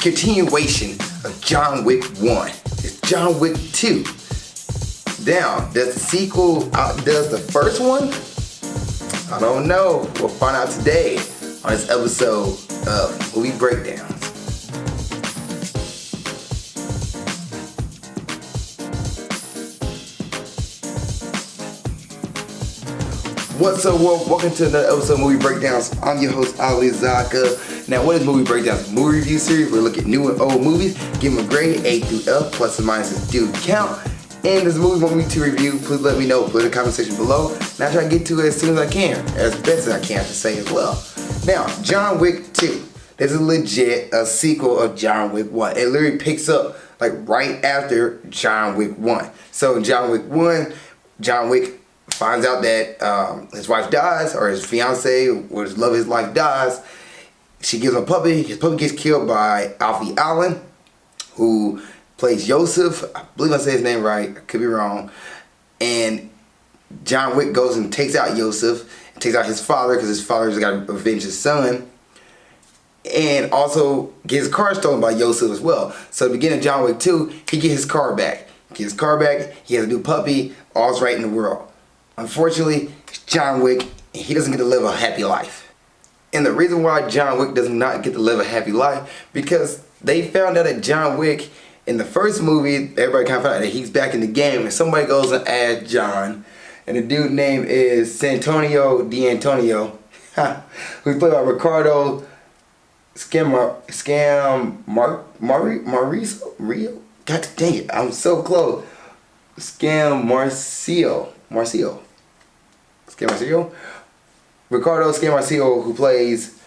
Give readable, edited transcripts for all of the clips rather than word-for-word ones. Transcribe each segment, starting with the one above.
continuation of John Wick 1. It's John Wick 2. Now, does the sequel outdoes the first one? I don't know. We'll find out today on this episode of Movie Breakdowns. What's up, world? Welcome to another episode of Movie Breakdowns. I'm your host, Zakka. Now, what is Movie Breakdowns? A movie review series where we look at new and old movies, give them a grade, A through F, plus and minuses do count. And this movie you want me to review, please let me know. Put it in the comment section below. And I'll try to get to it as soon as I can. As best as I can, to say as well. Now, John Wick 2. This is legit a sequel of John Wick 1. It literally picks up like right after John Wick 1. So in John Wick 1, John Wick finds out that his wife dies, or his fiance, or his love of his life dies. She gives him a puppy. His puppy gets killed by Alfie Allen, who plays Yosef. I believe I said his name right. I could be wrong. And John Wick goes and takes out Yosef, and takes out his father, because his father's got to avenge his son. And also gets his car stolen by Yosef as well. So at the beginning of John Wick 2, he gets his car back. He has a new puppy. All's right in the world. Unfortunately, John Wick, he doesn't get to live a happy life. And the reason why John Wick does not get to live a happy life, because they found out that John Wick, in the first movie, everybody kind of found out that he's back in the game, and somebody goes and asks John, and the dude's name is Santonio D'Antonio, who's played by Ricardo Mauricio? God dang it, I'm so close. Ricardo Marcio, who plays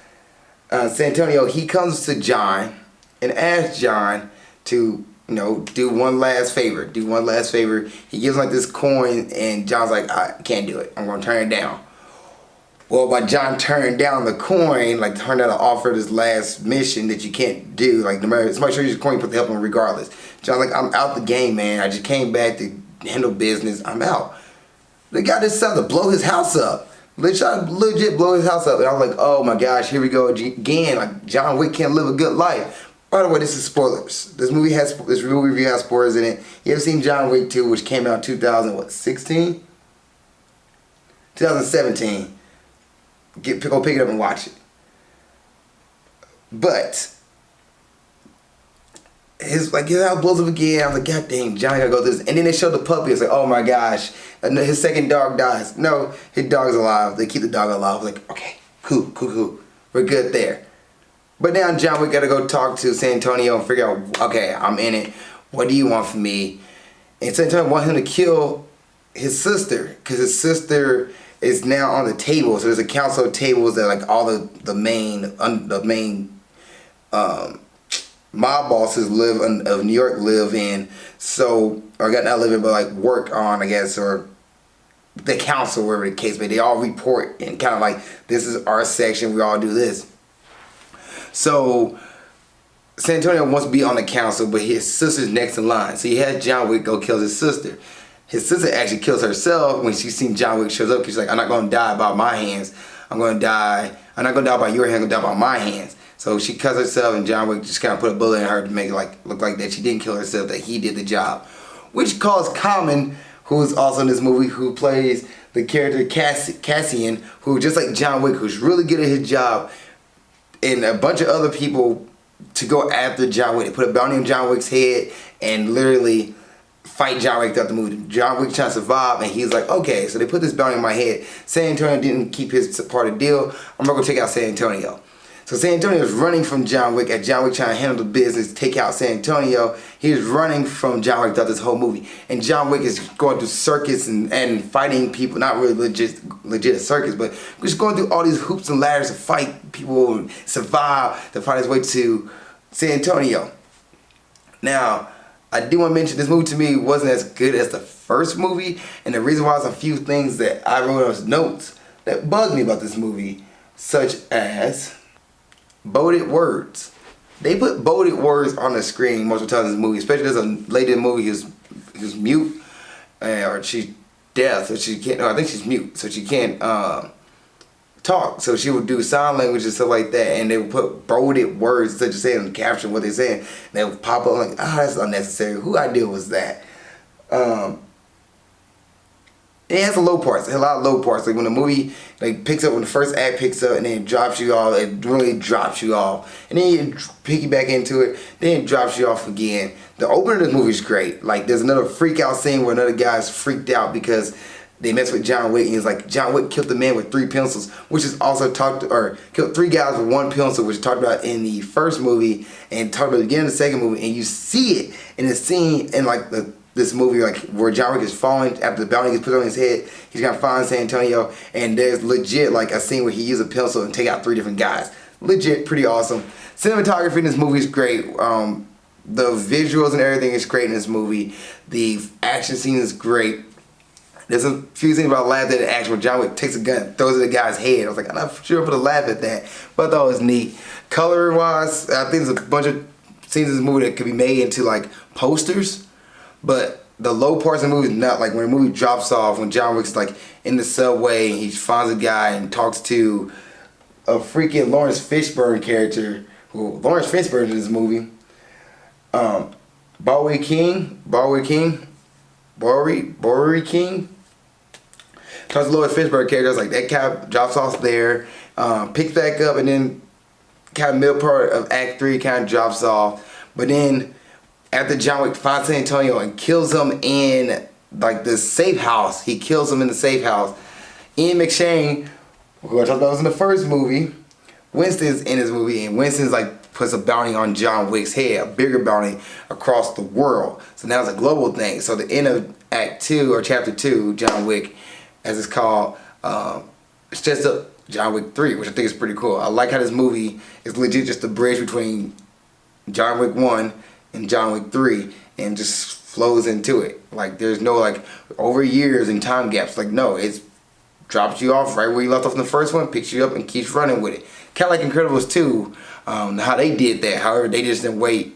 Santonio, he comes to John and asks John to, do one last favor. He gives him like this coin, and John's like, I can't do it. I'm gonna turn it down. Well, by John turning down the coin, like turn down the offer of this last mission that you can't do, like no matter, somebody show you the coin, put the help on regardless. John's like, I'm out the game, man. I just came back to handle business. I'm out. The guy decided to blow his house up. They tried to legit blow his house up, and I was like, oh my gosh, here we go again. Like, John Wick can't live a good life. By the way, this is spoilers. This movie review has spoilers in it. You ever seen John Wick 2, which came out in 2017? Go pick it up and watch it. But his house blows up again. I was like, God dang, Johnny gotta go through this. And then they show the puppy. It's like, oh my gosh, his second dog dies. No, his dog's alive. They keep the dog alive. I was like, okay, cool. We're good there. But now John Wick gotta go talk to Santonio and figure out, okay, I'm in it. What do you want from me? And Santonio wants him to kill his sister, because his sister is now on the table. So there's a council of tables that like all the main mob bosses of New York live in. So, or got not live in, but like work on, I guess, or the council, wherever the case may be. They all report and kind of like, this is our section, we all do this. So Santonio wants to be on the council, but his sister's next in line. So he has John Wick go kill his sister. His sister actually kills herself when she seen John Wick shows up, because she's like, I'm not going to die by my hands. I'm not going to die by your hands, I'm going to die by my hands. So she cuts herself, and John Wick just kind of put a bullet in her to make it look like that she didn't kill herself, that he did the job. Which caused Common, who is also in this movie, who plays the character Cassian, who just like John Wick, who's really good at his job, and a bunch of other people to go after John Wick. They put a bounty on John Wick's head and literally fight John Wick throughout the movie. John Wick trying to survive, and he's like, okay, so they put this bounty on my head. San Antonio didn't keep his part of the deal. I'm gonna go take out San Antonio. So San Antonio is running from John Wick, as John Wick trying to handle the business, take out San Antonio. He's running from John Wick throughout this whole movie. And John Wick is going through circus and fighting people, not really legit circus, but just going through all these hoops and ladders to fight people and survive, to fight his way to San Antonio. Now, I do want to mention this movie to me wasn't as good as the first movie, and the reason why there's a few things that I wrote as notes that bugged me about this movie, such as bolded words. They put bolded words on the screen most of the time in this movie, especially there's a lady in the movie who's mute, or she's deaf, so she can't, no, I think she's mute, so she can't talk. So she would do sign language and stuff like that, and they would put bolded words such as saying and caption what they're saying. And they would pop up like, that's unnecessary. Who idea was that? It has a low parts, a lot of low parts. Like when the movie like picks up, when the first act picks up and then it drops you off, it really drops you off. And then you piggyback into it, then it drops you off again. The opening of this movie is great. Like there's another freak out scene where another guy's freaked out because they messed with John Wick, and he's like, John Wick killed the man with 3 pencils, which is also or killed 3 guys with 1 pencil, which is talked about in the first movie and talked about again in the second movie, and you see it in the scene in like this movie, like where John Wick is falling after the bounty gets put on his head. He's gonna find San Antonio, and there's legit like a scene where he uses a pencil and take out 3 different guys. Legit, pretty awesome. Cinematography in this movie is great. The visuals and everything is great in this movie. The action scene is great. There's a few things about laugh at the action where John Wick takes a gun, throws it at the guy's head. I was like, I'm not sure if to laugh at that, but I thought it was neat. Color wise, I think there's a bunch of scenes in this movie that could be made into like posters. But the low parts of the movie is not like when the movie drops off, when John Wick's like in the subway and he finds a guy and talks to a freaking Lawrence Fishburne character. Lawrence Fishburne in this movie. Bowery King. Talks to Lawrence Fishburne character. I was like, that guy drops off there, picks back up, and then kind of middle part of Act 3 kind of drops off. But then after John Wick finds San Antonio and kills him in like the safe house, he kills him in the safe house. Ian McShane, who I talked about was in the first movie, Winston's in this movie, and Winston's like puts a bounty on John Wick's head, a bigger bounty across the world. So now it's a global thing. So the end of Act 2 or Chapter 2, John Wick, as it's called, it's just John Wick 3, which I think is pretty cool. I like how this movie is legit just a bridge between John Wick 1 and John Wick 3 and just flows into it. Like there's no like over years and time gaps. Like no, it drops you off right where you left off in the first one, picks you up and keeps running with it. Kind of like Incredibles 2, how they did that. However, they just didn't wait.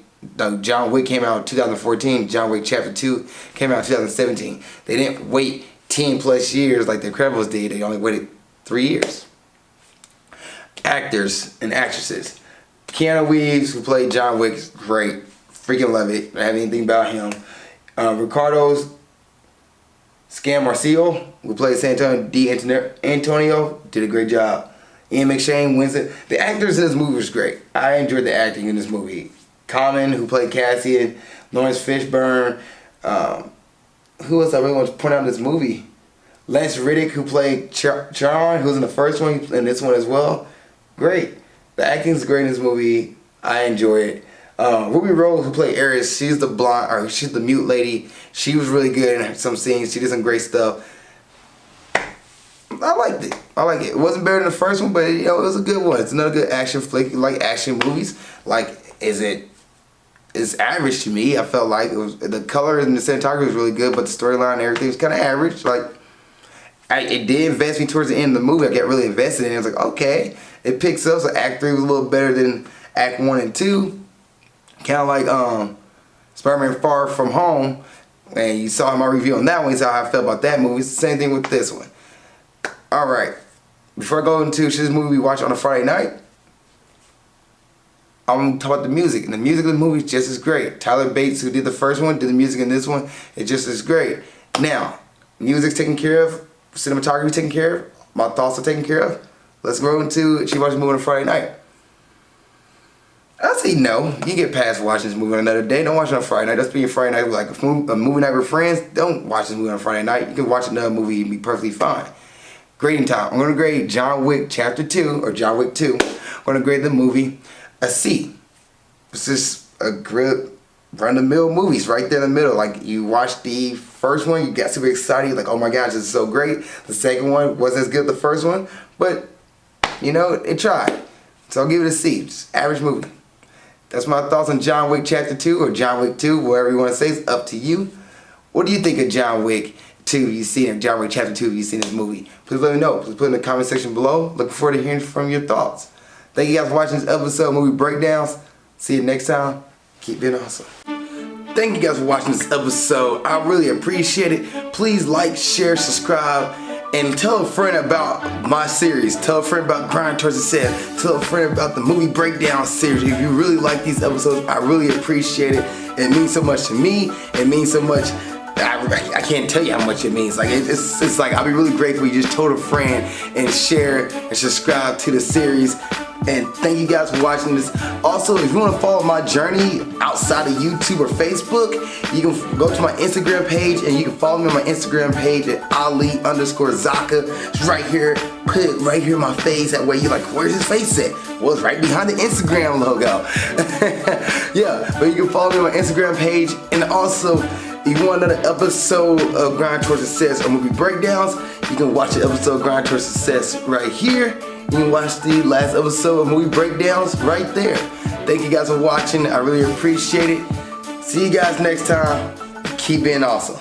John Wick came out in 2014. John Wick Chapter 2 came out in 2017. They didn't wait 10 plus years like the Incredibles did. They only waited 3 years. Actors and actresses. Keanu Reeves, who played John Wick, is great. Freaking love it. I have anything about him. Ricardo's Scam Marcillo, who played San Antonio, did a great job. Ian McShane wins it. The actors in this movie was great. I enjoyed the acting in this movie. Common, who played Cassian, Lawrence Fishburne. Who else I really want to point out in this movie? Lance Reddick, who played Charon, who was in the first one, and this one as well. Great. The acting's great in this movie. I enjoy it. Ruby Rose, who played Ares, she's the mute lady. She was really good in some scenes. She did some great stuff. I liked it. I like it. It wasn't better than the first one, but you know, it was a good one. It's another good action flick. You like action movies? Like, it's average to me. I felt like it was the color and the cinematography was really good, but the storyline and everything was kind of average. Like, it did invest me towards the end of the movie. I got really invested in it. I was like, okay, it picks up. So Act 3 was a little better than Act 1 and 2. Kind of like Spider-Man Far From Home. And you saw my review on that one. You saw how I felt about that movie. It's the same thing with this one. Alright. Before I go into this movie we watch on a Friday night, I'm going to talk about the music. And the music of the movie is just as great. Tyler Bates, who did the first one, did the music in this one. It's just as great. Now, music's taken care of. Cinematography taken care of. My thoughts are taken care of. Let's go into she watched the movie on a Friday night. I say no. You can get past watching this movie on another day. Don't watch it on Friday night. That's being Friday night with like a movie night with friends. Don't watch this movie on Friday night. You can watch another movie and be perfectly fine. Grading time. I'm going to grade John Wick Chapter 2 or John Wick 2. I'm going to grade the movie a C. It's just a good run-of-the-mill movies right there in the middle. Like you watched the first one, you got super excited. You're like, oh my gosh, this is so great. The second one wasn't as good as the first one, but you know, it tried. So I'll give it a C. Just average movie. That's my thoughts on John Wick Chapter 2 or John Wick 2, whatever you want to say. It's up to you. What do you think of John Wick 2? You seen it? John Wick Chapter 2? Have you seen this movie? Please let me know. Please put it in the comment section below. Looking forward to hearing from your thoughts. Thank you guys for watching this episode of Movie Breakdowns. See you next time. Keep being awesome. Thank you guys for watching this episode. I really appreciate it. Please like, share, subscribe, And tell a friend about my series. Tell a friend about Grind Towards Success. Tell a friend about the movie breakdown series. If you really like these episodes, I really appreciate it. It means so much to me. It means so much. I can't tell you how much it means. Like it's like I'll be really grateful you just told a friend and share and subscribe to the series. And thank you guys for watching this. Also, if you want to follow my journey outside of YouTube or Facebook, you can go to my Instagram page and you can follow me on my Instagram page at Ali_Zakka. It's right here. Put it right here in my face. That way you're like, where's his face at? Well, it's right behind the Instagram logo. Yeah, but you can follow me on my Instagram page. And also, if you want another episode of Grind Towards Success or movie breakdowns, you can watch the episode of Grind Towards Success right here. You can watch the last episode of movie breakdowns right there. Thank you guys for watching. I really appreciate it. See you guys next time. Keep being awesome.